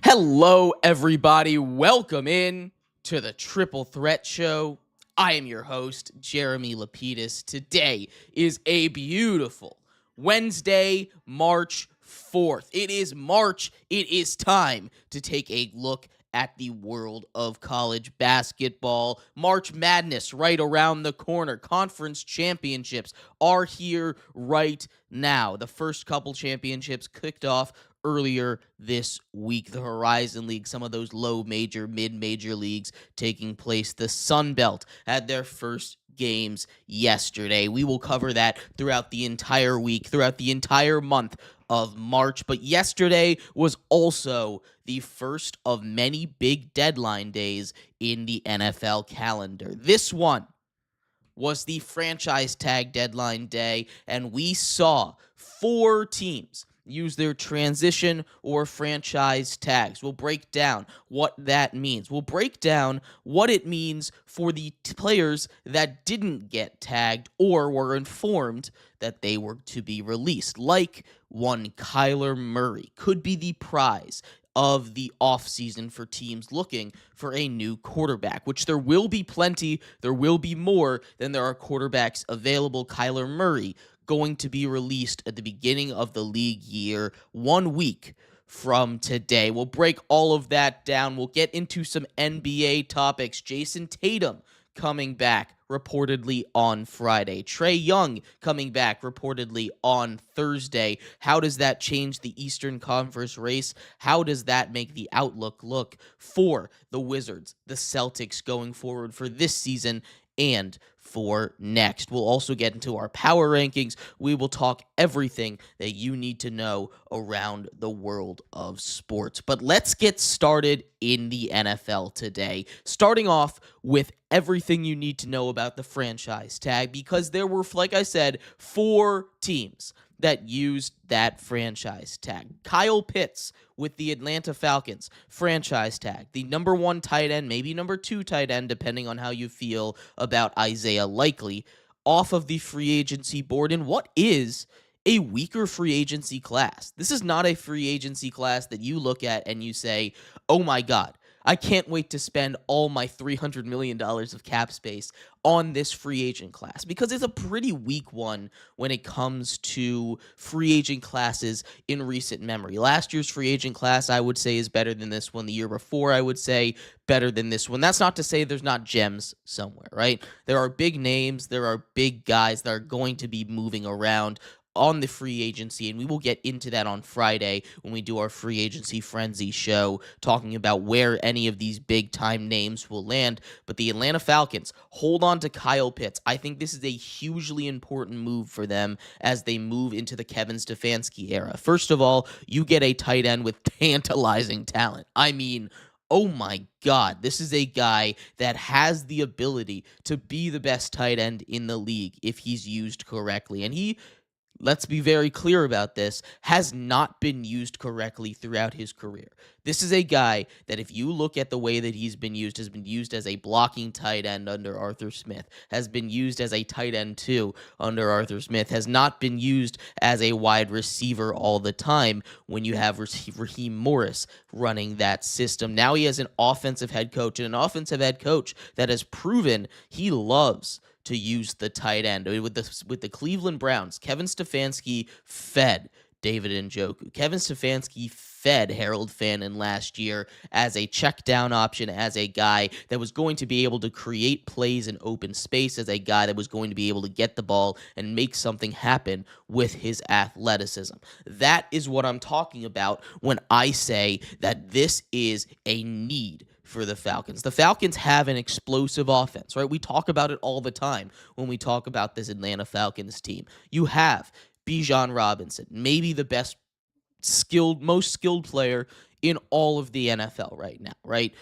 Hello, everybody. Welcome in to the Triple Threat Show. I am your host, Jeremy Lapidus. Today is a beautiful Wednesday, March 4th. It is March. It is time to take a look at the world of college basketball. March Madness right around the corner. Conference championships are here right now. The first couple championships kicked off earlier this week. The Horizon League, some of those low major, mid-major leagues taking place. The Sun Belt had their first games yesterday. We will cover that throughout the entire week, throughout the entire month of March. But yesterday was also the first of many big deadline days in the NFL calendar. This one was the franchise tag deadline day, and we saw 4 teams use their transition or franchise tags. We'll break down what that means. We'll break down what it means for the players that didn't get tagged or were informed that they were to be released, like one Kyler Murray could be the prize of the offseason for teams looking for a new quarterback, which there will be plenty. There will be more than there are quarterbacks available. Kyler Murray going to be released at the beginning of the league year, 1 week from today. We'll break all of that down. We'll get into some NBA topics. Jason Tatum coming back reportedly on Friday. Trae Young coming back reportedly on Thursday. How does that change the Eastern Conference race? How does that make the outlook look for the Wizards, the Celtics going forward for this season and for next? We'll also get into our power rankings. We will talk everything that you need to know around the world of sports. But let's get started in the NFL today, starting off with everything you need to know about the franchise tag, because there were, like I said, 4 teams that used that franchise tag. Kyle Pitts with the Atlanta Falcons, franchise tag. The number 1 tight end, maybe number 2 tight end, depending on how you feel about Isaiah Likely, off of the free agency board in what is a weaker free agency class. This is not a free agency class that you look at and you say, oh my God, I can't wait to spend all my $300 million of cap space on this free agent class, because it's a pretty weak one when it comes to free agent classes in recent memory. Last year's free agent class, I would say, is better than this one. The year before, I would say, better than this one. That's not to say there's not gems somewhere, right? There are big names, there are big guys that are going to be moving around on the free agency, and we will get into that on Friday when we do our free agency frenzy show, talking about where any of these big-time names will land. But the Atlanta Falcons hold on to Kyle Pitts. I think this is a hugely important move for them as they move into the Kevin Stefanski era. First of all, you get a tight end with tantalizing talent. I mean, oh my God, this is a guy that has the ability to be the best tight end in the league if he's used correctly. And he, let's be very clear about this, has not been used correctly throughout his career. This is a guy that, if you look at the way that he's been used, has been used as a blocking tight end under Arthur Smith, has been used as a tight end too under Arthur Smith, has not been used as a wide receiver all the time when you have Raheem Morris running that system. Now he has an offensive head coach, and an offensive head coach that has proven he loves to use the tight end. With the Cleveland Browns, Kevin Stefanski fed David Njoku. Kevin Stefanski fed Harold Fannin last year as a check down option, as a guy that was going to be able to create plays in open space, as a guy that was going to be able to get the ball and make something happen with his athleticism. That is what I'm talking about when I say that this is a need for the Falcons. The Falcons have an explosive offense, right? We talk about it all the time when we talk about this Atlanta Falcons team. You have Bijan Robinson, maybe the most skilled player in all of the NFL right now, right?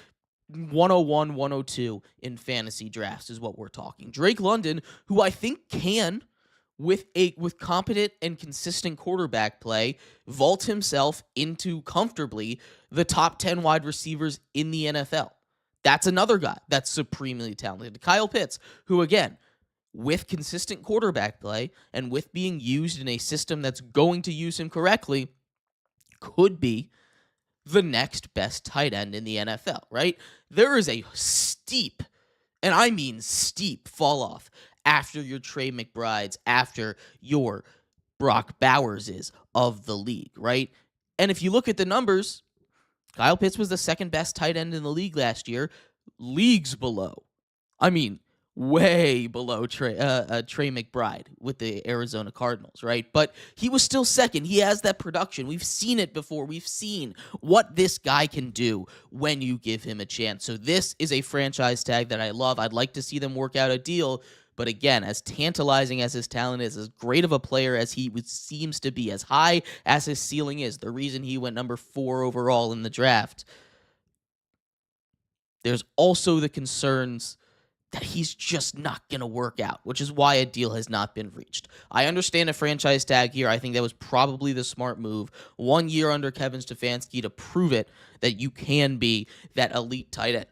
101, 102 in fantasy drafts is what we're talking. Drake London, who I think can, with competent and consistent quarterback play, vault himself into comfortably the top 10 wide receivers in the NFL. That's another guy that's supremely talented. Kyle Pitts, who, again, with consistent quarterback play and with being used in a system that's going to use him correctly, could be the next best tight end in the NFL, right? There is a steep, and I mean steep, fall off after your Trey McBrides, after your Brock Bowers is of the league, right? And if you look at the numbers, Kyle Pitts was the second best tight end in the league last year, leagues below. I mean, way below Trey McBride with the Arizona Cardinals, right? But he was still second. He has that production. We've seen it before. We've seen what this guy can do when you give him a chance. So this is a franchise tag that I love. I'd like to see them work out a deal. But again, as tantalizing as his talent is, as great of a player as he seems to be, as high as his ceiling is, the reason he went number 4 overall in the draft, there's also the concerns that he's just not going to work out, which is why a deal has not been reached. I understand a franchise tag here. I think that was probably the smart move. 1 year under Kevin Stefanski to prove it that you can be that elite tight end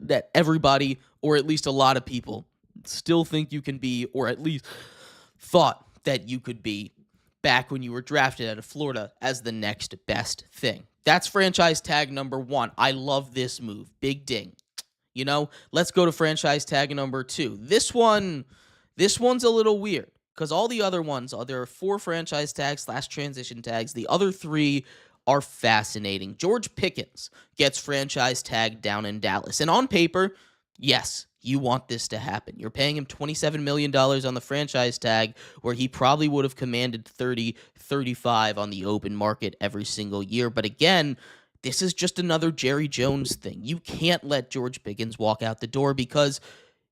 that everybody, or at least a lot of people, still think you can be, or at least thought that you could be back when you were drafted out of Florida as the next best thing. That's franchise tag number 1. I love this move. Big ding. You know, let's go to franchise tag number 2. This one's a little weird because all the other ones, there are 4 franchise tags / transition tags. The other 3 are fascinating. George Pickens gets franchise tag down in Dallas. And on paper, yes, you want this to happen. You're paying him $27 million on the franchise tag where he probably would have commanded 30, 35 on the open market every single year. But again, this is just another Jerry Jones thing. You can't let George Pickens walk out the door because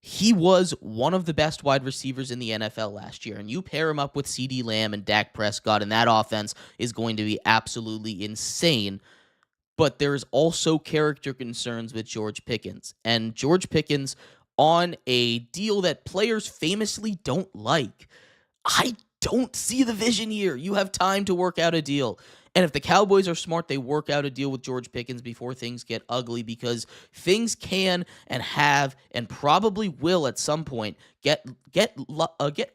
he was one of the best wide receivers in the NFL last year. And you pair him up with CeeDee Lamb and Dak Prescott, and that offense is going to be absolutely insane. But there's also character concerns with George Pickens. And George Pickens on a deal that players famously don't like. I don't see the vision here. You have time to work out a deal. And if the Cowboys are smart, they work out a deal with George Pickens before things get ugly, because things can and have and probably will at some point get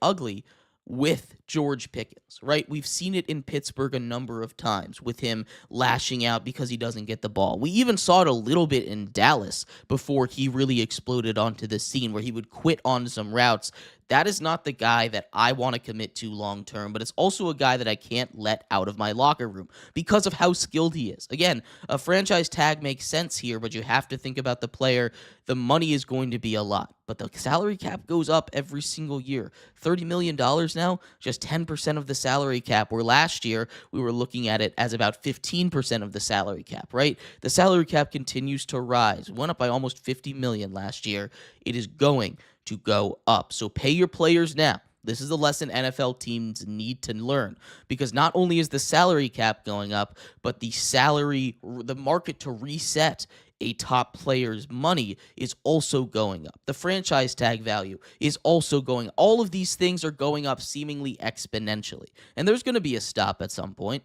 ugly with George Pickens, right? We've seen it in Pittsburgh a number of times with him lashing out because he doesn't get the ball. We even saw it a little bit in Dallas before he really exploded onto the scene, where he would quit on some routes. That is not the guy that I want to commit to long term, but it's also a guy that I can't let out of my locker room because of how skilled he is. Again, a franchise tag makes sense here, but you have to think about the player. The money is going to be a lot, but the salary cap goes up every single year. $30 million now, just 10% of the salary cap, where last year we were looking at it as about 15% of the salary cap, right? The salary cap continues to rise. It went up by almost $50 million last year. It is going to go up. So pay your players now. This is a lesson NFL teams need to learn, because not only is the salary cap going up, but the market to reset a top player's money is also going up. The franchise tag value is also going. All of these things are going up seemingly exponentially. And there's going to be a stop at some point.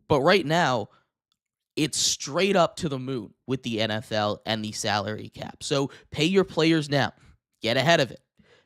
But right now, it's straight up to the moon with the NFL and the salary cap. So pay your players now. Get ahead of it,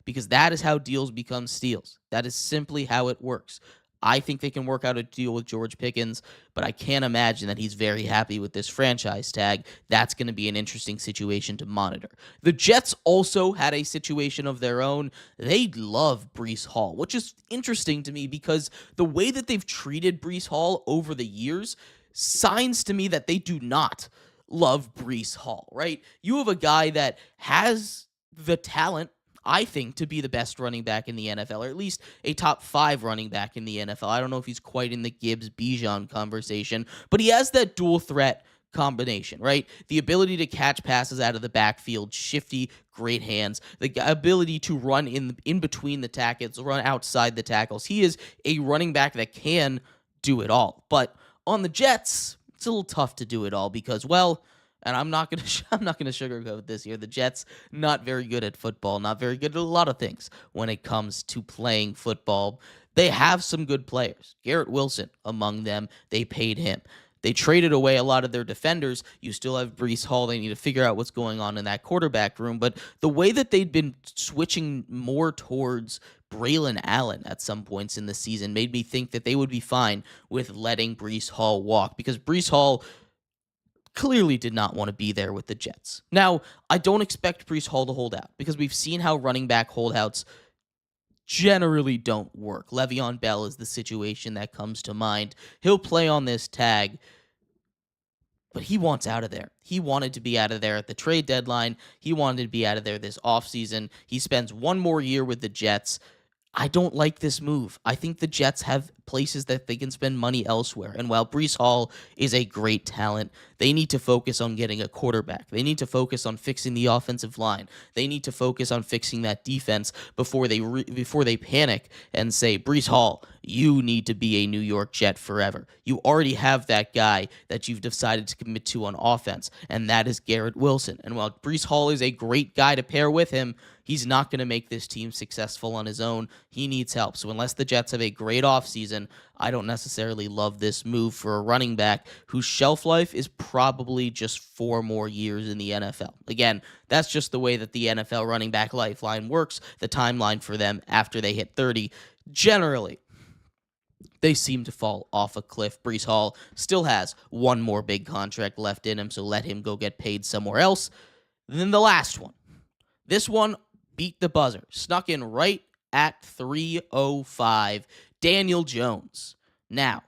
because that is how deals become steals. That is simply how it works. I think they can work out a deal with George Pickens, but I can't imagine that he's very happy with this franchise tag. That's going to be an interesting situation to monitor. The Jets also had a situation of their own. They love Breece Hall, which is interesting to me because the way that they've treated Breece Hall over the years signs to me that they do not love Breece Hall, right? You have a guy that has the talent, I think, to be the best running back in the NFL, or at least a top 5 running back in the NFL. I don't know if he's quite in the Gibbs-Bijan conversation, but he has that dual threat combination, right? The ability to catch passes out of the backfield, shifty, great hands, the ability to run in between the tackles, run outside the tackles. He is a running back that can do it all. But on the Jets, it's a little tough to do it all because, well, and I'm not gonna sugarcoat this here. The Jets, not very good at football, not very good at a lot of things when it comes to playing football. They have some good players. Garrett Wilson among them. They paid him. They traded away a lot of their defenders. You still have Breece Hall. They need to figure out what's going on in that quarterback room. But the way that they'd been switching more towards Braylon Allen at some points in the season made me think that they would be fine with letting Breece Hall walk, because Breece Hall clearly did not want to be there with the Jets. Now, I don't expect Breece Hall to hold out because we've seen how running back holdouts generally don't work. Le'Veon Bell is the situation that comes to mind. He'll play on this tag, but he wants out of there. He wanted to be out of there at the trade deadline. He wanted to be out of there this offseason. He spends one more year with the Jets. I don't like this move. I think the Jets have places that they can spend money elsewhere. And while Breece Hall is a great talent, they need to focus on getting a quarterback. They need to focus on fixing the offensive line. They need to focus on fixing that defense before they panic and say, Breece Hall, you need to be a New York Jet forever. You already have that guy that you've decided to commit to on offense, and that is Garrett Wilson. And while Breece Hall is a great guy to pair with him, he's not going to make this team successful on his own. He needs help. So unless the Jets have a great offseason, I don't necessarily love this move for a running back whose shelf life is probably just 4 more years in the NFL. Again, that's just the way that the NFL running back lifeline works, the timeline for them after they hit 30. Generally, they seem to fall off a cliff. Breece Hall still has one more big contract left in him, so let him go get paid somewhere else. Then the last one. This one beat the buzzer. Snuck in right at 305. Daniel Jones. Now,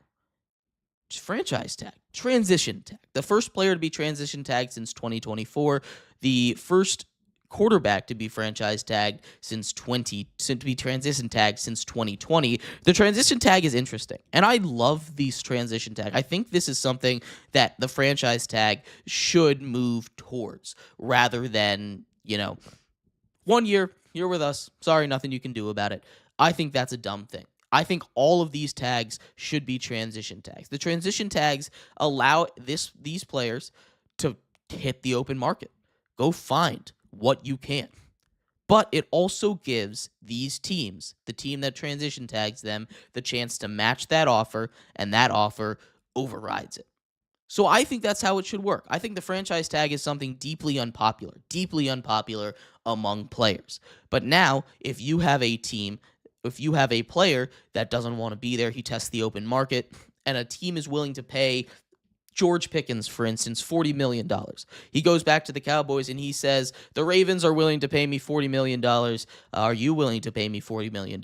franchise tag. Transition tag. The first player to be transition tagged since 2024. The first quarterback to be franchise tagged to be transition tagged since 2020. The transition tag is interesting, and I love these transition tag. I think this is something that the franchise tag should move towards rather than, 1 year, you're with us. Sorry, nothing you can do about it. I think that's a dumb thing. I think all of these tags should be transition tags. The transition tags allow these players to hit the open market. Go find what you can. But it also gives these teams, the team that transition tags them, the chance to match that offer, and that offer overrides it. So I think that's how it should work. I think the franchise tag is something deeply unpopular among players. But now, if you have a player that doesn't want to be there, he tests the open market, and a team is willing to pay George Pickens, for instance, $40 million. He goes back to the Cowboys and he says, the Ravens are willing to pay me $40 million. Are you willing to pay me $40 million?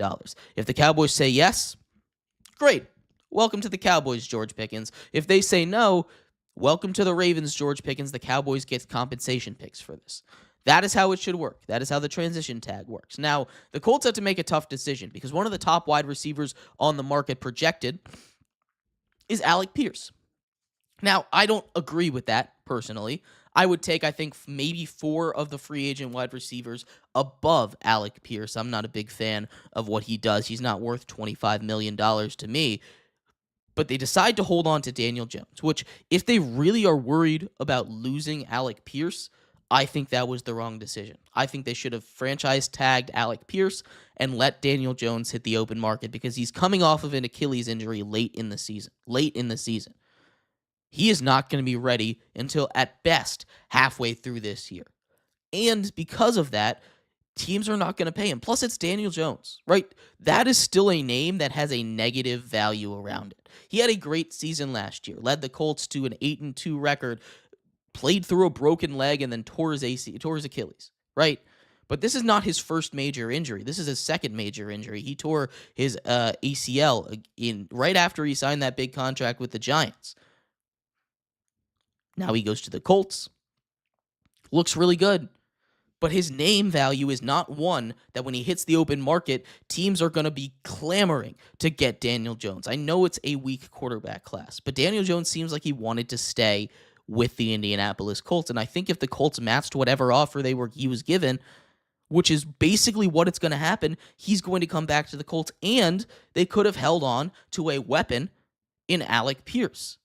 If the Cowboys say yes, great. Welcome to the Cowboys, George Pickens. If they say no, welcome to the Ravens, George Pickens. The Cowboys get compensation picks for this. That is how it should work. That is how the transition tag works. Now, the Colts have to make a tough decision because one of the top wide receivers on the market projected is Alec Pierce. Now, I don't agree with that personally. I would take, I think, maybe 4 of the free agent wide receivers above Alec Pierce. I'm not a big fan of what he does. He's not worth $25 million to me. But they decide to hold on to Daniel Jones, which if they really are worried about losing Alec Pierce, I think that was the wrong decision. I think they should have franchise tagged Alec Pierce and let Daniel Jones hit the open market because he's coming off of an Achilles injury late in the season. He is not going to be ready until at best halfway through this year. And because of that, teams are not going to pay him. Plus, it's Daniel Jones, right? That is still a name that has a negative value around it. He had a great season last year, led the Colts to an 8-2 record, played through a broken leg, and then tore his Achilles, right? But this is not his first major injury. This is his second major injury. He tore his ACL right after he signed that big contract with the Giants. Now he goes to the Colts. Looks really good. But his name value is not one that when he hits the open market, teams are going to be clamoring to get Daniel Jones. I know it's a weak quarterback class, but Daniel Jones seems like he wanted to stay with the Indianapolis Colts. And I think if the Colts matched whatever offer he was given, which is basically what it's going to happen, he's going to come back to the Colts. And they could have held on to a weapon in Alec Pierce.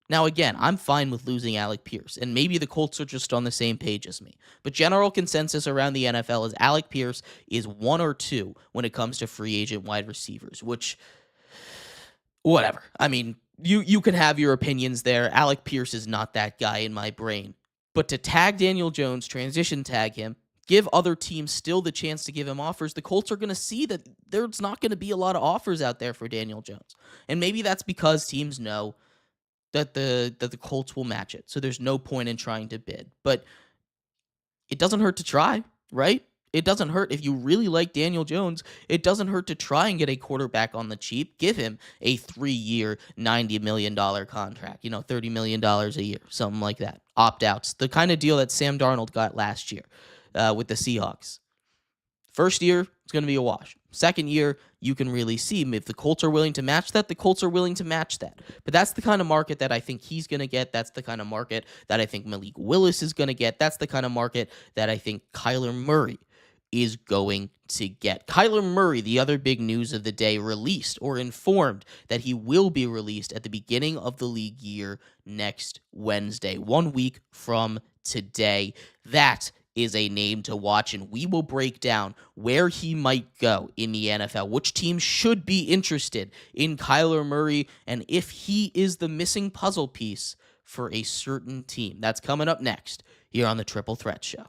Now, again, I'm fine with losing Alec Pierce, and maybe the Colts are just on the same page as me. But general consensus around the NFL is Alec Pierce is 1 or 2 when it comes to free agent wide receivers, which, whatever. I mean, you can have your opinions there. Alec Pierce is not that guy in my brain. But to tag Daniel Jones, transition tag him, give other teams still the chance to give him offers, the Colts are going to see that there's not going to be a lot of offers out there for Daniel Jones. And maybe that's because teams know that the Colts will match it. So there's no point in trying to bid. But it doesn't hurt to try, right? It doesn't hurt if you really like Daniel Jones. It doesn't hurt to try and get a quarterback on the cheap. Give him a 3-year, $90 million contract, $30 million a year, something like that. Opt-outs, the kind of deal that Sam Darnold got last year with the Seahawks. First year, it's going to be a wash. Second year, you can really see if the Colts are willing to match that, the Colts are willing to match that. But that's the kind of market that I think he's going to get. That's the kind of market that I think Malik Willis is going to get. That's the kind of market that I think Kyler Murray is going to get. Kyler Murray, the other big news of the day, released or informed that he will be released at the beginning of the league year next Wednesday, 1 week from today. That is a name to watch, and we will break down where he might go in the NFL, which teams should be interested in Kyler Murray, and if he is the missing puzzle piece for a certain team. That's coming up next here on the Triple Threat Show.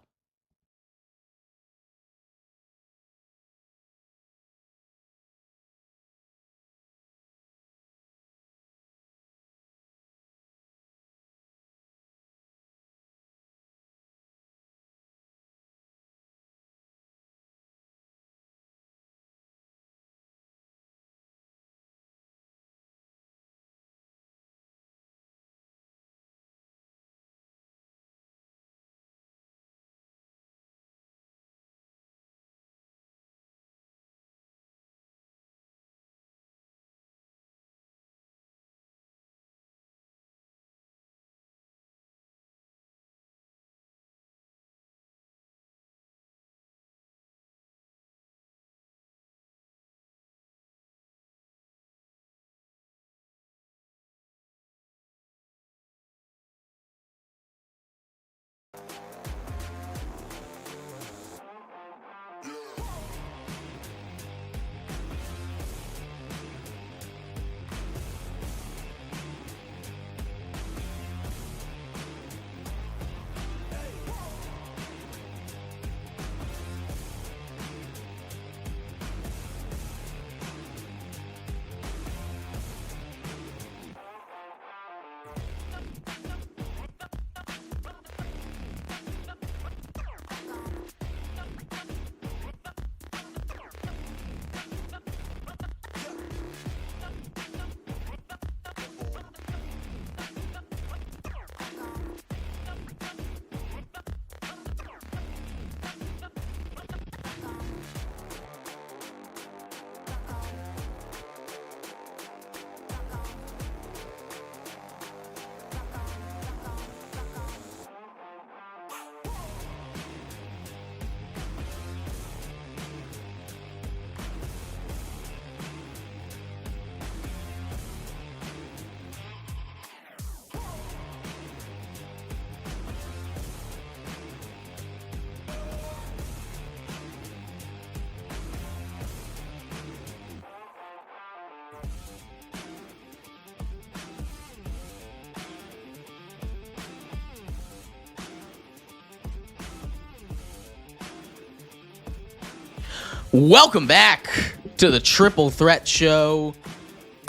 Welcome back to the Triple Threat Show.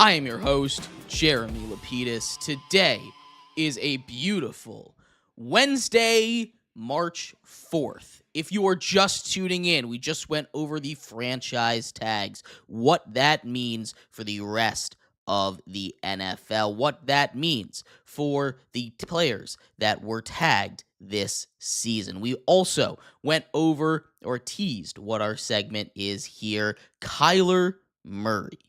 I am your host, Jeremy Lapidus. Today is a beautiful Wednesday, March 4th. If you are just tuning in, we just went over the franchise tags, what that means for the rest of the NFL, what that means for the players that were tagged this season. We also went over or teased what our segment is here, Kyler Murray.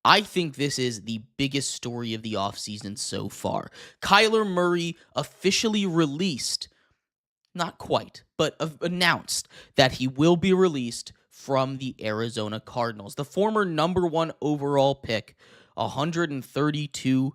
I think this is the biggest story of the offseason so far. Kyler Murray officially released, not quite, but announced that he will be released from the Arizona Cardinals. The former number 1 overall pick, 132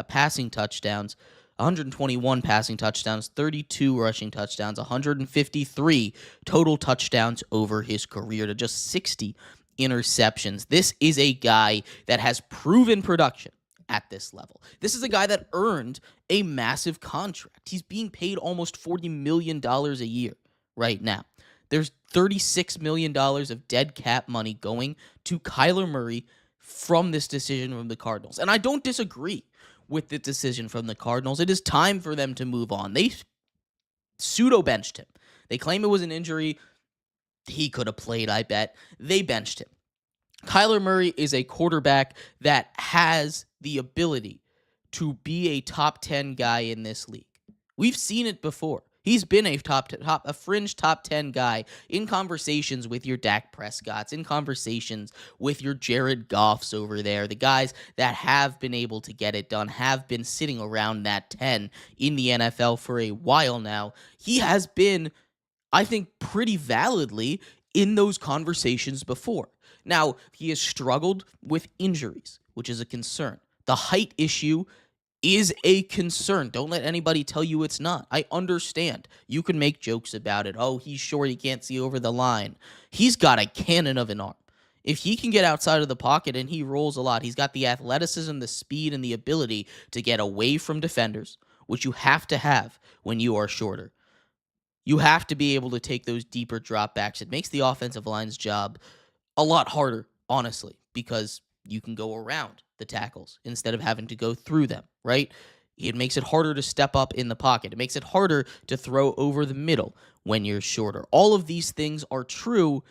passing touchdowns, 121 passing touchdowns, 32 rushing touchdowns, 153 total touchdowns over his career to just 60 interceptions. This is a guy that has proven production at this level. This is a guy that earned a massive contract. He's being paid almost $40 million a year right now. There's $36 million of dead cap money going to Kyler Murray from this decision from the Cardinals. And I don't disagree with the decision from the Cardinals. It is time for them to move on. They pseudo-benched him. They claim it was an injury. He could have played, I bet. They benched him. Kyler Murray is a quarterback that has the ability to be a top 10 guy in this league. We've seen it before. He's been a fringe top 10 guy in conversations with your Dak Prescotts, in conversations with your Jared Goffs over there, the guys that have been able to get it done, have been sitting around that 10 in the NFL for a while now. He has been, I think, pretty validly in those conversations before. Now, he has struggled with injuries, which is a concern. The height issue is a concern. Don't let anybody tell you it's not. I understand. You can make jokes about it. Oh, he's short, he can't see over the line. He's got a cannon of an arm. If he can get outside of the pocket and he rolls a lot, he's got the athleticism, the speed, and the ability to get away from defenders, which you have to have when you are shorter. You have to be able to take those deeper dropbacks. It makes the offensive line's job a lot harder, honestly, because you can go around the tackles instead of having to go through them, right? It makes it harder to step up in the pocket. It makes it harder to throw over the middle when you're shorter. All of these things are true,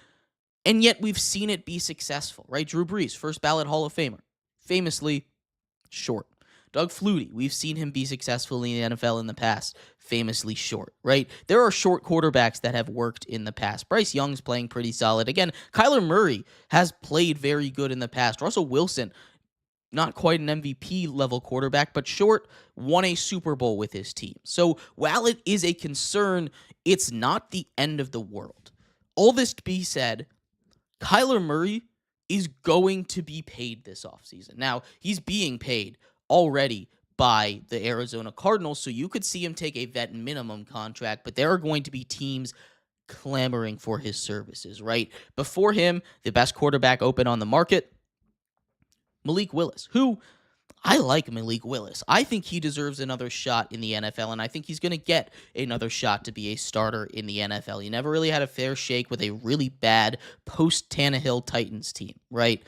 and yet we've seen it be successful, right? Drew Brees, first ballot Hall of Famer, famously short. Doug Flutie, we've seen him be successful in the NFL in the past, famously short, right? There are short quarterbacks that have worked in the past. Bryce Young's playing pretty solid. Again, Kyler Murray has played very good in the past. Russell Wilson, not quite an MVP level quarterback, but short, won a Super Bowl with his team. So while it is a concern, it's not the end of the world. All this to be said, Kyler Murray is going to be paid this offseason. Now, he's being paid already by the Arizona Cardinals, so you could see him take a vet minimum contract, but there are going to be teams clamoring for his services, right? Before him, the best quarterback open on the market, Malik Willis, who I like Malik Willis. I think he deserves another shot in the NFL, and I think he's going to get another shot to be a starter in the NFL. He never really had a fair shake with a really bad post-Tannehill Titans team, right?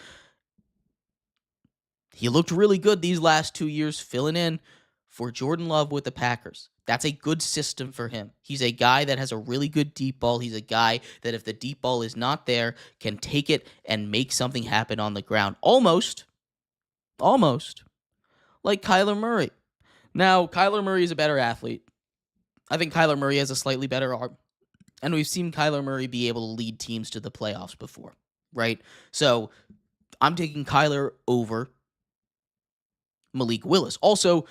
He looked really good these last 2 years filling in for Jordan Love with the Packers. That's a good system for him. He's a guy that has a really good deep ball. He's a guy that if the deep ball is not there, can take it and make something happen on the ground. Almost like Kyler Murray. Now, Kyler Murray is a better athlete. I think Kyler Murray has a slightly better arm. And we've seen Kyler Murray be able to lead teams to the playoffs before, right? So I'm taking Kyler over Malik Willis. Also,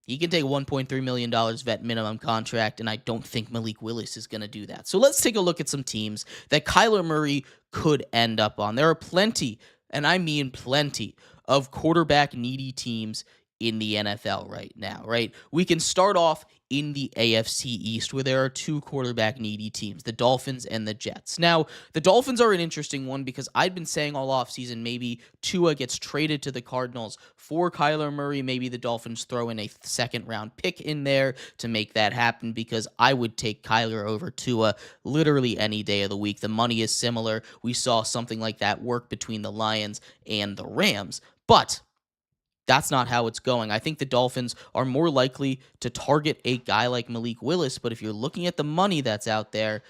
he can take a $1.3 million vet minimum contract, and I don't think Malik Willis is going to do that. So let's take a look at some teams that Kyler Murray could end up on. There are plenty, and I mean plenty, of quarterback-needy teams in the NFL right now, right? We can start off in the AFC East, where there are two quarterback-needy teams, the Dolphins and the Jets. Now, the Dolphins are an interesting one because I'd been saying all offseason maybe Tua gets traded to the Cardinals for Kyler Murray. Maybe the Dolphins throw in a second-round pick in there to make that happen because I would take Kyler over Tua literally any day of the week. The money is similar. We saw something like that work between the Lions and the Rams, but that's not how it's going. I think the Dolphins are more likely to target a guy like Malik Willis, but if you're looking at the money that's out there,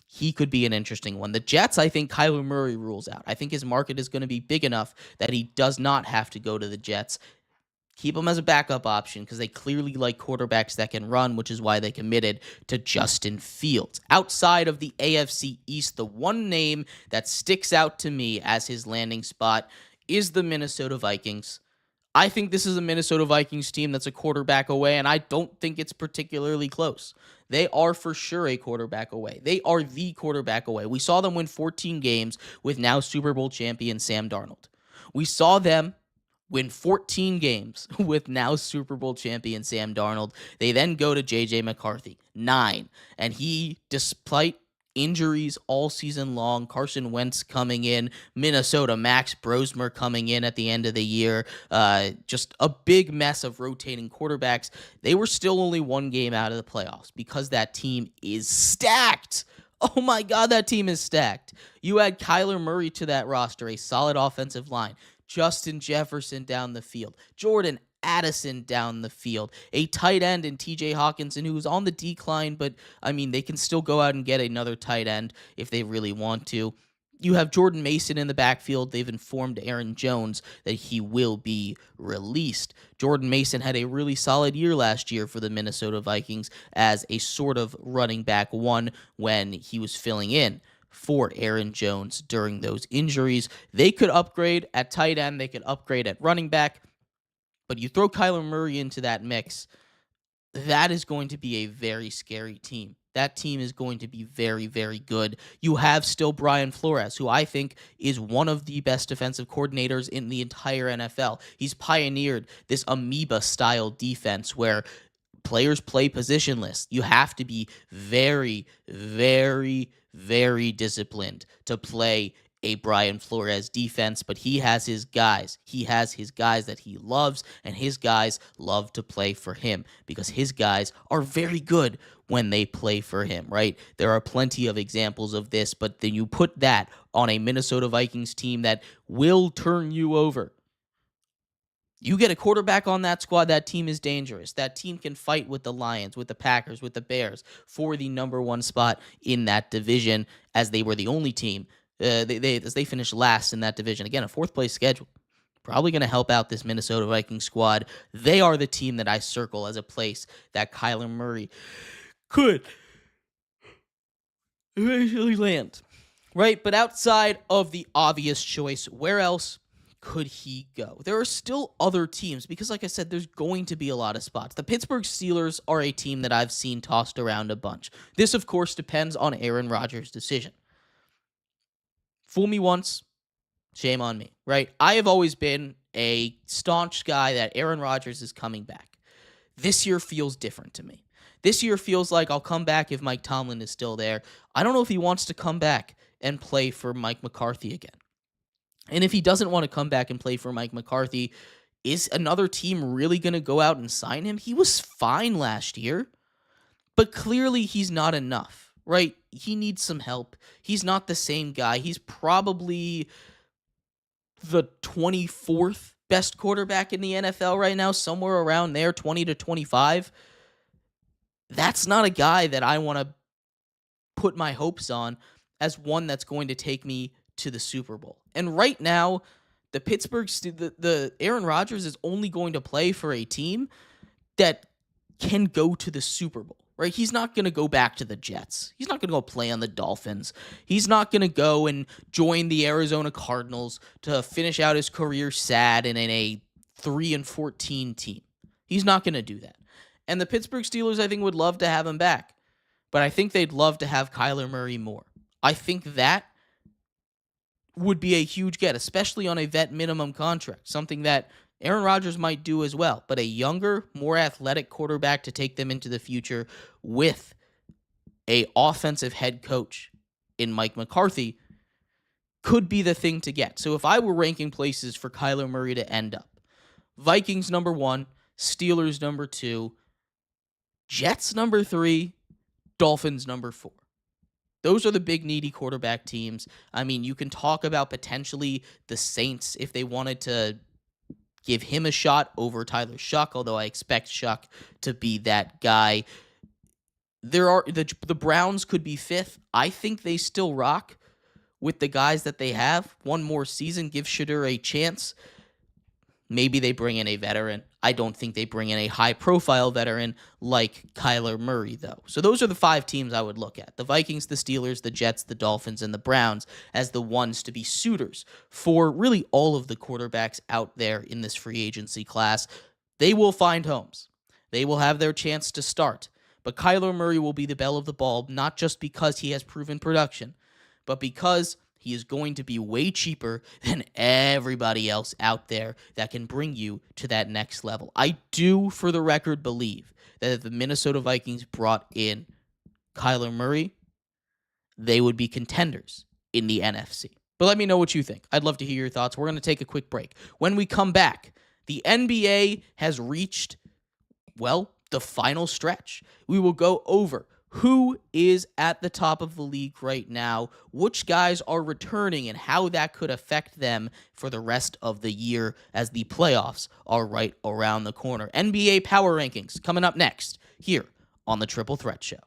he could be an interesting one. The Jets, I think Kyler Murray rules out. I think his market is going to be big enough that he does not have to go to the Jets. Keep him as a backup option because they clearly like quarterbacks that can run, which is why they committed to Justin Fields. Outside of the AFC East, the one name that sticks out to me as his landing spot is the Minnesota Vikings. I think this is a Minnesota Vikings team that's a quarterback away, and I don't think it's particularly close. They are for sure a quarterback away. They are the quarterback away. We saw them win 14 games with now Super Bowl champion Sam Darnold. We saw them win 14 games with now Super Bowl champion Sam Darnold. They then go to J.J. McCarthy, 9. And he, despite injuries all season long, Carson Wentz coming in, Minnesota, Max Brosmer coming in at the end of the year, just a big mess of rotating quarterbacks. They were still only one game out of the playoffs because that team is stacked. Oh my God, that team is stacked. You add Kyler Murray to that roster, a solid offensive line, Justin Jefferson down the field, Jordan Addison down the field, a tight end in TJ Hawkinson who's on the decline, but I mean, they can still go out and get another tight end if they really want to. You have Jordan Mason in the backfield. They've informed Aaron Jones that he will be released. Jordan Mason had a really solid year last year for the Minnesota Vikings as a sort of running back one when he was filling in for Aaron Jones during those injuries. They could upgrade at tight end. They could upgrade at running back. But you throw Kyler Murray into that mix, that is going to be a very scary team. That team is going to be very, very good. You have still Brian Flores, who I think is one of the best defensive coordinators in the entire NFL. He's pioneered this amoeba-style defense where players play positionless. You have to be very, very, very disciplined to play a Brian Flores defense, but he has his guys. He has his guys that he loves, and his guys love to play for him because his guys are very good when they play for him, right? There are plenty of examples of this, but then you put that on a Minnesota Vikings team that will turn you over. You get a quarterback on that squad, that team is dangerous. That team can fight with the Lions, with the Packers, with the Bears for the number one spot in that division, as they were the only team as they finished last in that division. Again, a fourth place schedule. Probably going to help out this Minnesota Vikings squad. They are the team that I circle as a place that Kyler Murray could eventually land, right? But outside of the obvious choice, where else could he go? There are still other teams because, like I said, there's going to be a lot of spots. The Pittsburgh Steelers are a team that I've seen tossed around a bunch. This, of course, depends on Aaron Rodgers' decision. Fool me once, shame on me, right? I have always been a staunch guy that Aaron Rodgers is coming back. This year feels different to me. This year feels like I'll come back if Mike Tomlin is still there. I don't know if he wants to come back and play for Mike McCarthy again. And if he doesn't want to come back and play for Mike McCarthy, is another team really going to go out and sign him? He was fine last year, but clearly he's not enough, right? He needs some help. He's not the same guy. He's probably the 24th best quarterback in the NFL right now, somewhere around there, 20 to 25. That's not a guy that I want to put my hopes on as one that's going to take me to the Super Bowl. And right now, the the Aaron Rodgers is only going to play for a team that can go to the Super Bowl, right? He's not going to go back to the Jets. He's not going to go play on the Dolphins. He's not going to go and join the Arizona Cardinals to finish out his career sad and in a 3-14 team. He's not going to do that. And the Pittsburgh Steelers, I think, would love to have him back. But I think they'd love to have Kyler Murray more. I think that would be a huge get, especially on a vet minimum contract, something that Aaron Rodgers might do as well. But a younger, more athletic quarterback to take them into the future with a offensive head coach in Mike McCarthy could be the thing to get. So if I were ranking places for Kyler Murray to end up, Vikings number 1, Steelers number 2, Jets number 3, Dolphins number 4. Those are the big needy quarterback teams. I mean, you can talk about potentially the Saints if they wanted to give him a shot over Tyler Shuck, although I expect Shuck to be that guy. There are the Browns could be 5th. I think they still rock with the guys that they have. One more season, give Shedeur a chance. Maybe they bring in a veteran. I don't think they bring in a high-profile veteran like Kyler Murray, though. So those are the 5 teams I would look at. The Vikings, the Steelers, the Jets, the Dolphins, and the Browns as the ones to be suitors for really all of the quarterbacks out there in this free agency class. They will find homes. They will have their chance to start. But Kyler Murray will be the belle of the ball, not just because he has proven production, but because he is going to be way cheaper than everybody else out there that can bring you to that next level. I do, for the record, believe that if the Minnesota Vikings brought in Kyler Murray, they would be contenders in the NFC. But let me know what you think. I'd love to hear your thoughts. We're going to take a quick break. When we come back, the NBA has reached, well, the final stretch. We will go over who is at the top of the league right now, which guys are returning, and how that could affect them for the rest of the year as the playoffs are right around the corner. NBA Power Rankings coming up next here on the Triple Threat Show.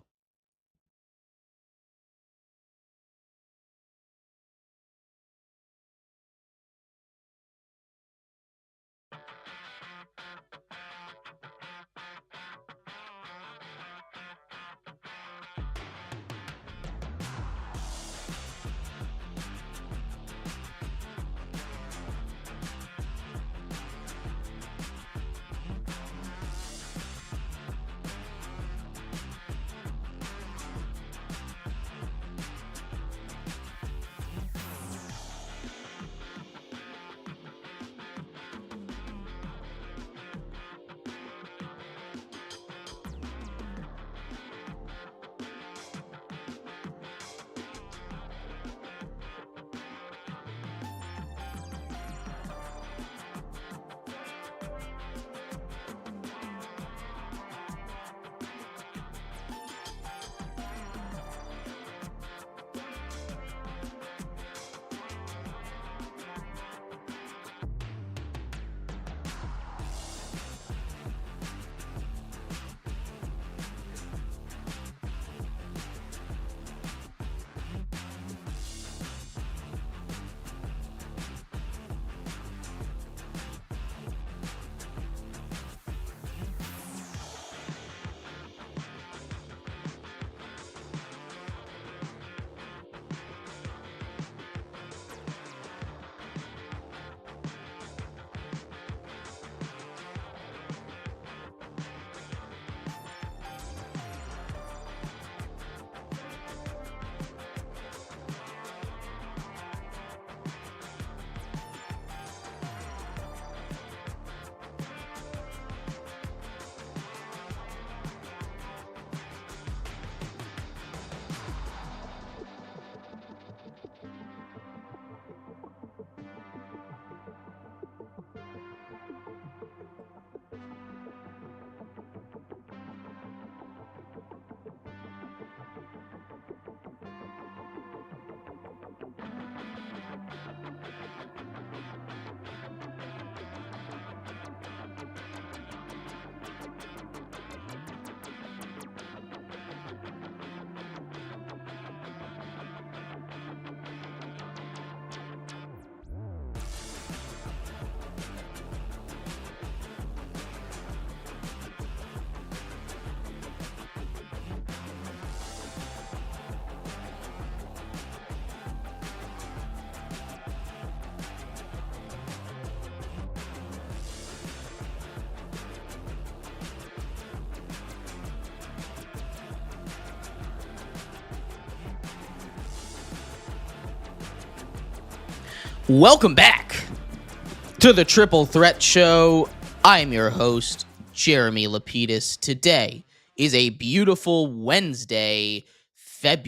Welcome back to the Triple Threat Show. I am your host, Jeremy Lapidus. Today is a beautiful Wednesday, March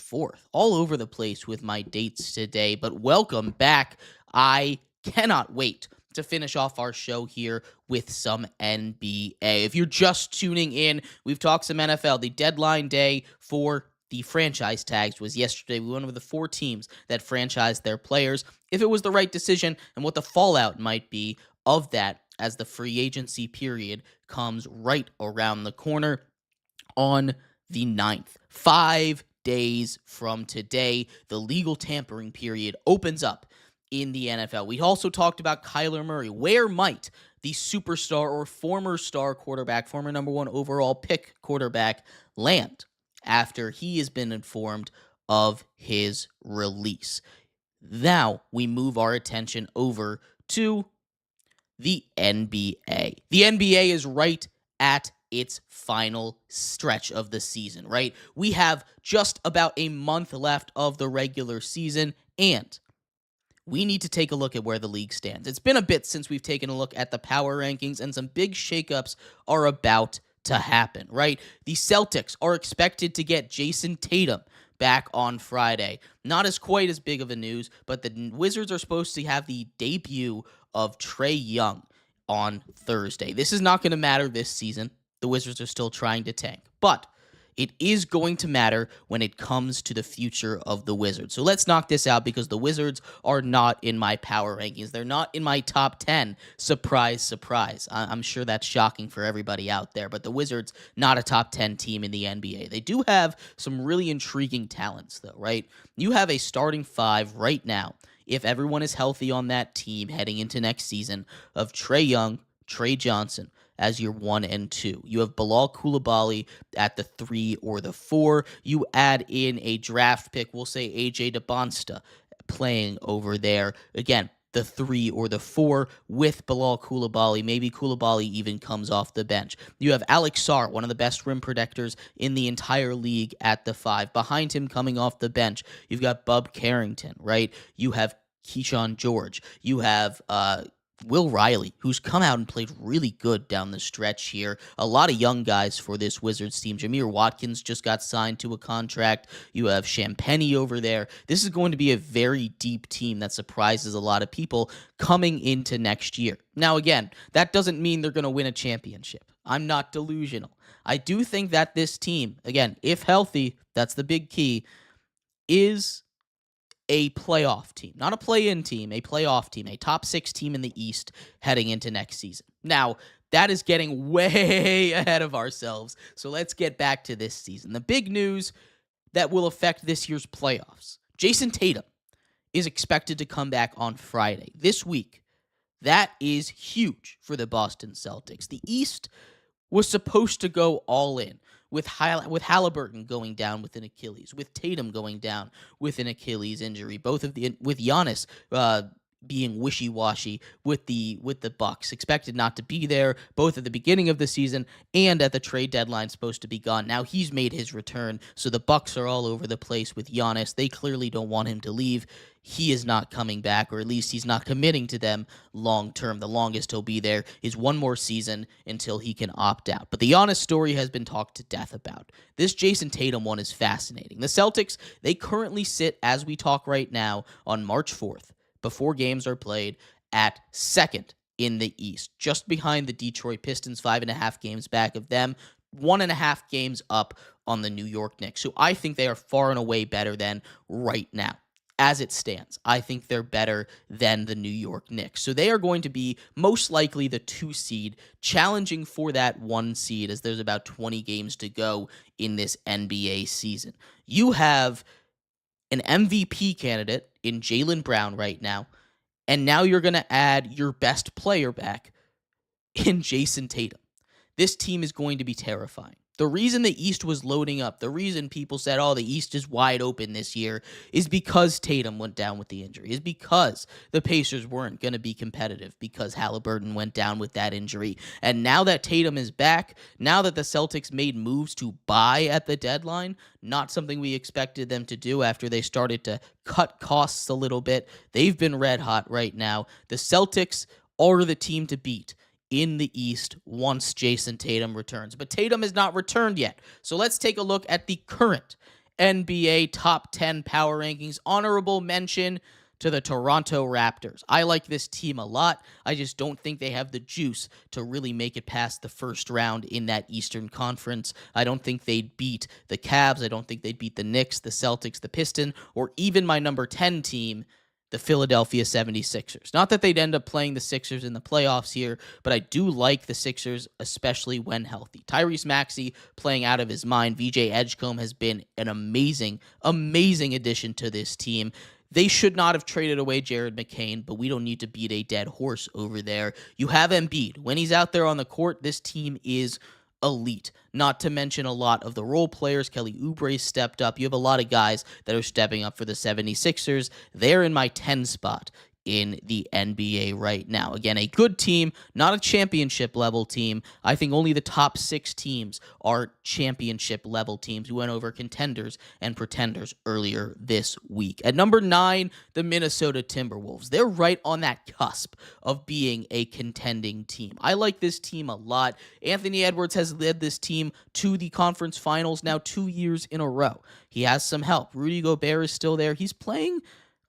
4th. All over the place with my dates today, but welcome back. I cannot wait to finish off our show here with some NBA. If you're just tuning in, we've talked some NFL. The deadline day for the franchise tags was yesterday. We went over the 4 teams that franchised their players, if it was the right decision, and what the fallout might be of that as the free agency period comes right around the corner on the 9th. 5 days from today, the legal tampering period opens up in the NFL. We also talked about Kyler Murray. Where might the superstar or former star quarterback, former number 1 overall pick quarterback, land after he has been informed of his release? Now we move our attention over to the NBA. The NBA is right at its final stretch of the season, right? We have just about a month left of the regular season, and we need to take a look at where the league stands. It's been a bit since we've taken a look at the power rankings, and some big shakeups are about to happen, right? The Celtics are expected to get Jason Tatum back on Friday. Not as quite as big of a news, but the Wizards are supposed to have the debut of Trae Young on Thursday. This is not going to matter this season. the Wizards are still trying to tank. But it is going to matter when it comes to the future of the Wizards. So let's knock this out because the Wizards are not in my power rankings. They're not in my top 10. Surprise, surprise. I'm sure that's shocking for everybody out there, but the Wizards, not a top 10 team in the NBA. They do have some really intriguing talents, though, right? You have a starting five right now, if everyone is healthy on that team heading into next season, of Trae Young, Trey Johnson as your 1 and 2. You have Bilal Coulibaly at the 3 or the 4. You add in a draft pick, we'll say AJ DeBonsta playing over there. Again, the 3 or the 4 with Bilal Coulibaly. Maybe Coulibaly even comes off the bench. You have Alex Sarr, one of the best rim protectors in the entire league at the 5. Behind him coming off the bench, you've got Bub Carrington, right? You have Keyshawn George. You have Will Riley, who's come out and played really good down the stretch here. A lot of young guys for this Wizards team. Jameer Watkins just got signed to a contract. You have Champagnie over there. This is going to be a very deep team that surprises a lot of people coming into next year. Now, again, that doesn't mean they're going to win a championship. I'm not delusional. I do think that this team, again, if healthy, that's the big key, is a playoff team, not a play-in team, a playoff team, a top 6 team in the East heading into next season. Now, that is getting way ahead of ourselves, so let's get back to this season. The big news that will affect this year's playoffs. Jason Tatum is expected to come back on Friday, this week. That is huge for the Boston Celtics. The East was supposed to go all in, with Halliburton going down with an Achilles, with Tatum going down with an Achilles injury, with Giannis being wishy-washy with the Bucks, expected not to be there both at the beginning of the season and at the trade deadline, supposed to be gone. Now he's made his return, so the Bucks are all over the place with Giannis. They clearly don't want him to leave. He is not coming back, or at least he's not committing to them long term. The longest he'll be there is one more season until he can opt out. But the Giannis story has been talked to death about. This Jason Tatum one is fascinating. The Celtics, they currently sit, as we talk right now, on March 4th, before games are played, at 2nd in the East, just behind the Detroit Pistons, 5.5 games back of them, 1.5 games up on the New York Knicks. So I think they are far and away better than right now. As it stands, I think they're better than the New York Knicks. So they are going to be most likely the 2 seed, challenging for that 1 seed as there's about 20 games to go in this NBA season. You have an MVP candidate in Jaylen Brown right now, and now you're going to add your best player back in Jason Tatum. This team is going to be terrifying. The reason the East was loading up, the reason people said, oh, the East is wide open this year, is because Tatum went down with the injury, is because the Pacers weren't going to be competitive because Halliburton went down with that injury. And now that Tatum is back, now that the Celtics made moves to buy at the deadline, not something we expected them to do after they started to cut costs a little bit. They've been red hot right now. The Celtics are the team to beat in the East once Jason Tatum returns. But Tatum has not returned yet. So let's take a look at the current NBA top 10 power rankings. Honorable mention to the Toronto Raptors. I like this team a lot. I just don't think they have the juice to really make it past the first round in that Eastern Conference. I don't think they'd beat the Cavs. I don't think they'd beat the Knicks, the Celtics, the Pistons, or even my number 10 team, the Philadelphia 76ers. Not that they'd end up playing the Sixers in the playoffs here, but I do like the Sixers, especially when healthy. Tyrese Maxey playing out of his mind. VJ Edgecombe has been an amazing, amazing addition to this team. They should not have traded away Jared McCain, but we don't need to beat a dead horse over there. You have Embiid. When he's out there on the court, this team is elite. Not to mention a lot of the role players. Kelly Oubre stepped up. You have a lot of guys that are stepping up for the 76ers. They're in my 10 spot in the NBA right now. Again, a good team, not a championship level team. I think only the top 6 teams are championship level teams. We went over contenders and pretenders earlier this week. At number 9, the Minnesota Timberwolves. They're right on that cusp of being a contending team. I like this team a lot. Anthony Edwards has led this team to the conference finals now 2 years in a row. He has some help. Rudy Gobert is still there. He's playing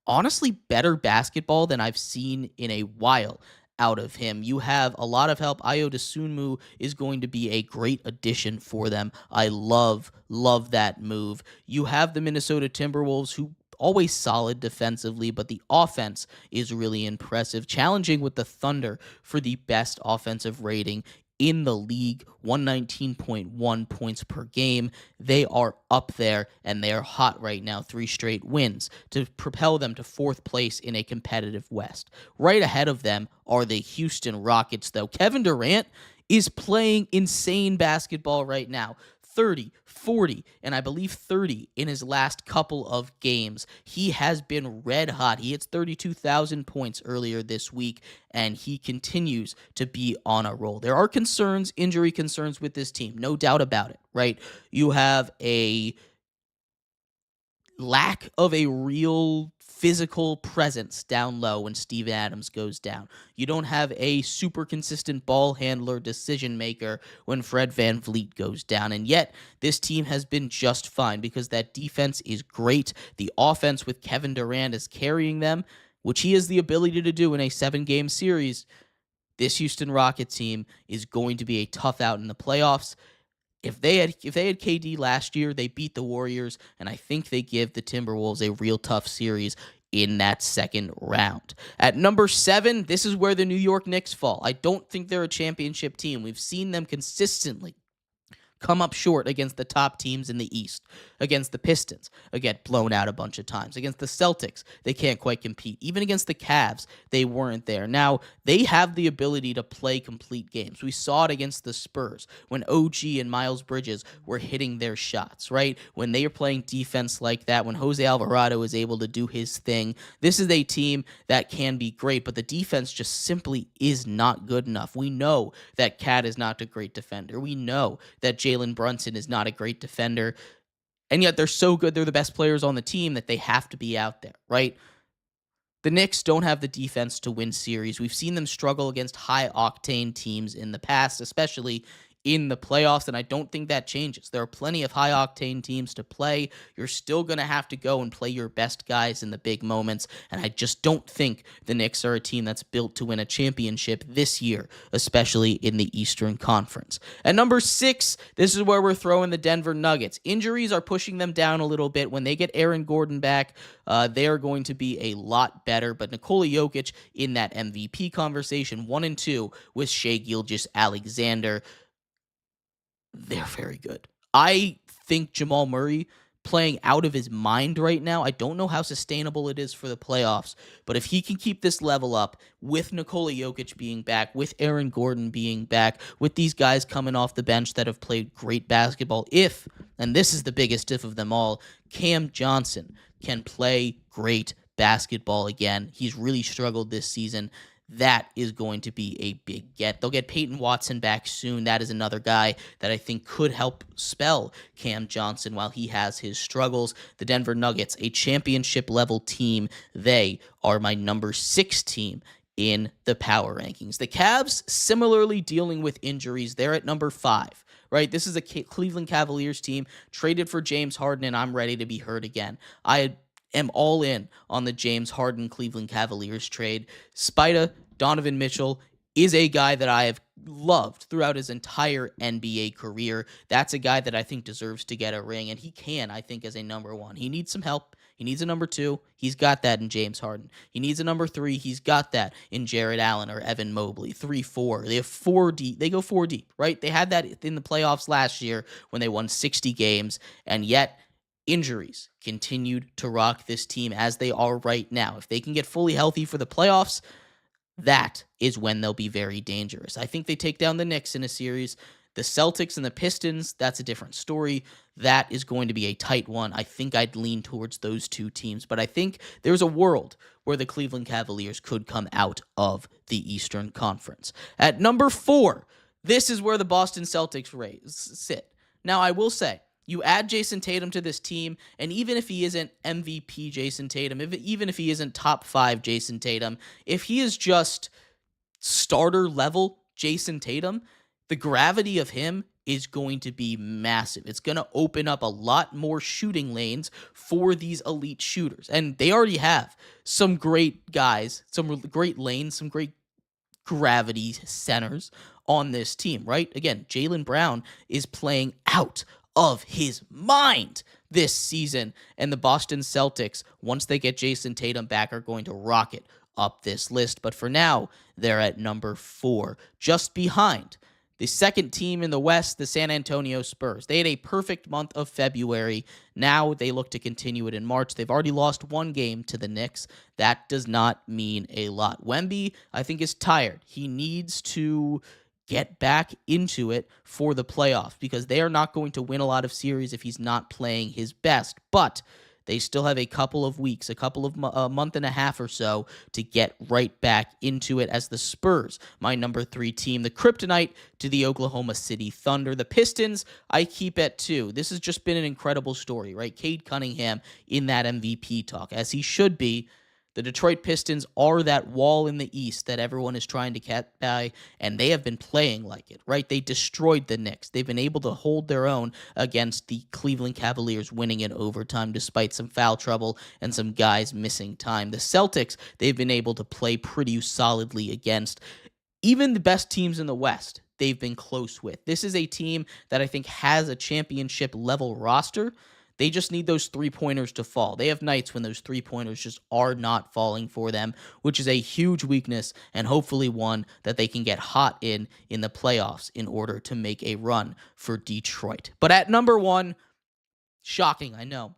honestly better basketball than I've seen in a while out of him. You have a lot of help. Ayo Dosunmu is going to be a great addition for them. I love that move. You have the Minnesota Timberwolves, who always solid defensively, but the offense is really impressive, challenging with the Thunder for the best offensive rating in the league, 119.1 points per game. They are up there, and they are hot right now, 3 straight wins to propel them to 4th place in a competitive West. Right ahead of them are the Houston Rockets, though. Kevin Durant is playing insane basketball right now. 30, 40, and I believe 30 in his last couple of games. He has been red hot. He hits 32,000 points earlier this week, and he continues to be on a roll. There are concerns, injury concerns with this team, no doubt about it, right? You have a lack of a real physical presence down low when Steve Adams goes down. You don't have a super consistent ball handler, decision maker when Fred VanVleet goes down. And yet, this team has been just fine because that defense is great. The offense with Kevin Durant is carrying them, which he has the ability to do in a 7-game series. This Houston Rockets team is going to be a tough out in the playoffs. If they had KD last year, they beat the Warriors, and I think they give the Timberwolves a real tough series in that second round. At number 7, this is where the New York Knicks fall. I don't think they're a championship team. We've seen them consistently come up short against the top teams in the East. Against the Pistons, they get blown out a bunch of times. Against the Celtics, they can't quite compete. Even against the Cavs, they weren't there. Now, they have the ability to play complete games. We saw it against the Spurs when OG and Miles Bridges were hitting their shots, right? When they are playing defense like that, when Jose Alvarado is able to do his thing, this is a team that can be great, but the defense just simply is not good enough. We know that Cat is not a great defender. We know that Jalen Brunson is not a great defender. And yet they're so good, they're the best players on the team that they have to be out there, right? The Knicks don't have the defense to win series. We've seen them struggle against high-octane teams in the past, especially in the playoffs, and I don't think that changes. There are plenty of high-octane teams to play. You're still going to have to go and play your best guys in the big moments, and I just don't think the Knicks are a team that's built to win a championship this year, especially in the Eastern Conference. At number 6, this is where we're throwing the Denver Nuggets. Injuries are pushing them down a little bit. When they get Aaron Gordon back, they are going to be a lot better, but Nikola Jokic in that MVP conversation, 1 and 2 with Shai Gilgeous-Alexander. They're very good. I think Jamal Murray playing out of his mind right now, I don't know how sustainable it is for the playoffs, but if he can keep this level up with Nikola Jokic being back, with Aaron Gordon being back, with these guys coming off the bench that have played great basketball, and this is the biggest if of them all, Cam Johnson can play great basketball again. He's really struggled this season. That is going to be a big get. They'll get Peyton Watson back soon. That is another guy that I think could help spell Cam Johnson while he has his struggles. The Denver Nuggets, a championship-level team. They are my number 6 team in the power rankings. The Cavs, similarly dealing with injuries. They're at number 5. Right? This is a Cleveland Cavaliers team traded for James Harden, and I'm ready to be heard again. I am all in on the James Harden Cleveland Cavaliers trade. Spida, Donovan Mitchell, is a guy that I have loved throughout his entire NBA career. That's a guy that I think deserves to get a ring, and he can, I think, as a number 1. He needs some help. He needs a number 2. He's got that in James Harden. He needs a number 3. He's got that in Jared Allen or Evan Mobley. 3, 4. They have 4 deep. They go 4 deep, right? They had that in the playoffs last year when they won 60 games, and yet injuries continued to rock this team as they are right now. If they can get fully healthy for the playoffs, that is when they'll be very dangerous. I think they take down the Knicks in a series. The Celtics and the Pistons, that's a different story. That is going to be a tight one. I think I'd lean towards those 2 teams, but I think there's a world where the Cleveland Cavaliers could come out of the Eastern Conference. At number 4, this is where the Boston Celtics sit. Now, I will say, you add Jason Tatum to this team, and even if he isn't MVP Jason Tatum, even if he isn't top 5 Jason Tatum, if he is just starter level Jason Tatum, the gravity of him is going to be massive. It's going to open up a lot more shooting lanes for these elite shooters. And they already have some great guys, some great lanes, some great gravity centers on this team, right? Again, Jaylen Brown is playing out of his mind this season, and the Boston Celtics, once they get Jason Tatum back, are going to rocket up this list. But for now, they're at number 4, just behind the second team in the West, the San Antonio Spurs. They had a perfect month of February. Now they look to continue it in March. They've already lost one game to the Knicks. That does not mean a lot. Wemby, I think, is tired. He needs to get back into it for the playoffs because they are not going to win a lot of series if he's not playing his best. But they still have a couple of weeks, a month and a half or so to get right back into it as the Spurs, my number 3 team, the kryptonite to the Oklahoma City Thunder. The Pistons, I keep at 2. This has just been an incredible story, right? Cade Cunningham in that MVP talk, as he should be. The Detroit Pistons are that wall in the East that everyone is trying to get by, and they have been playing like it, right? They destroyed the Knicks. They've been able to hold their own against the Cleveland Cavaliers, winning in overtime despite some foul trouble and some guys missing time. The Celtics, they've been able to play pretty solidly against even the best teams in the West. They've been close with. This is a team that I think has a championship level roster. They just need those three-pointers to fall. They have nights when those three-pointers just are not falling for them, which is a huge weakness and hopefully one that they can get hot in the playoffs in order to make a run for Detroit. But at number 1, shocking, I know,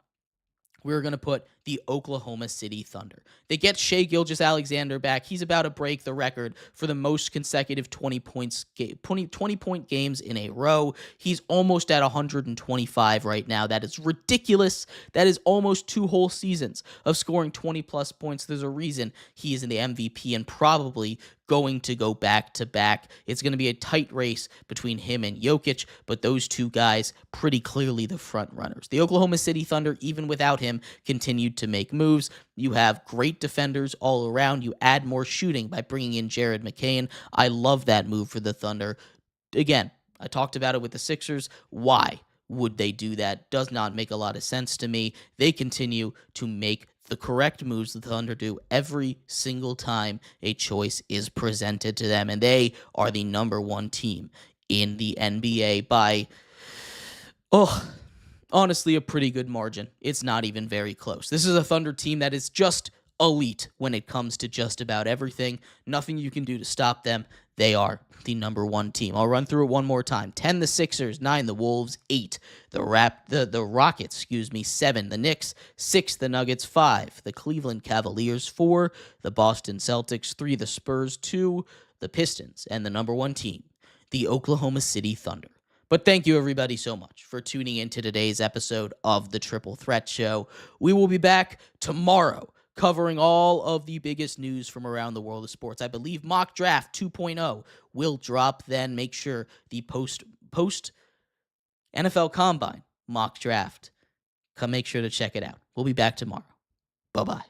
we're going to put the Oklahoma City Thunder. They get Shai Gilgeous-Alexander back. He's about to break the record for the most consecutive 20-point games in a row. He's almost at 125 right now. That is ridiculous. That is almost 2 whole seasons of scoring 20-plus points. There's a reason he is in the MVP and probably going to go back-to-back. It's going to be a tight race between him and Jokic, but those two guys pretty clearly the front runners. The Oklahoma City Thunder, even without him, continued to make moves. You have great defenders all around. You add more shooting by bringing in Jared McCain. I love that move for the Thunder. Again, I talked about it with the Sixers. Why would they do that? Does not make a lot of sense to me. They continue to make the correct moves the Thunder do every single time a choice is presented to them, and they are the number 1 team in the NBA by, honestly, a pretty good margin. It's not even very close. This is a Thunder team that is just elite when it comes to just about everything. Nothing you can do to stop them. They are the number 1 team. I'll run through it one more time. 10, the Sixers. 9, the Wolves. 8, the Rockets, 7, the Knicks. 6, the Nuggets. 5, the Cleveland Cavaliers. 4, the Boston Celtics. 3, the Spurs. 2, the Pistons. And the number 1 team, the Oklahoma City Thunder. But thank you, everybody, so much for tuning into today's episode of the Triple Threat Show. We will be back tomorrow covering all of the biggest news from around the world of sports. I believe Mock Draft 2.0 will drop then. Make sure the post NFL Combine Mock Draft, make sure to check it out. We'll be back tomorrow. Bye-bye.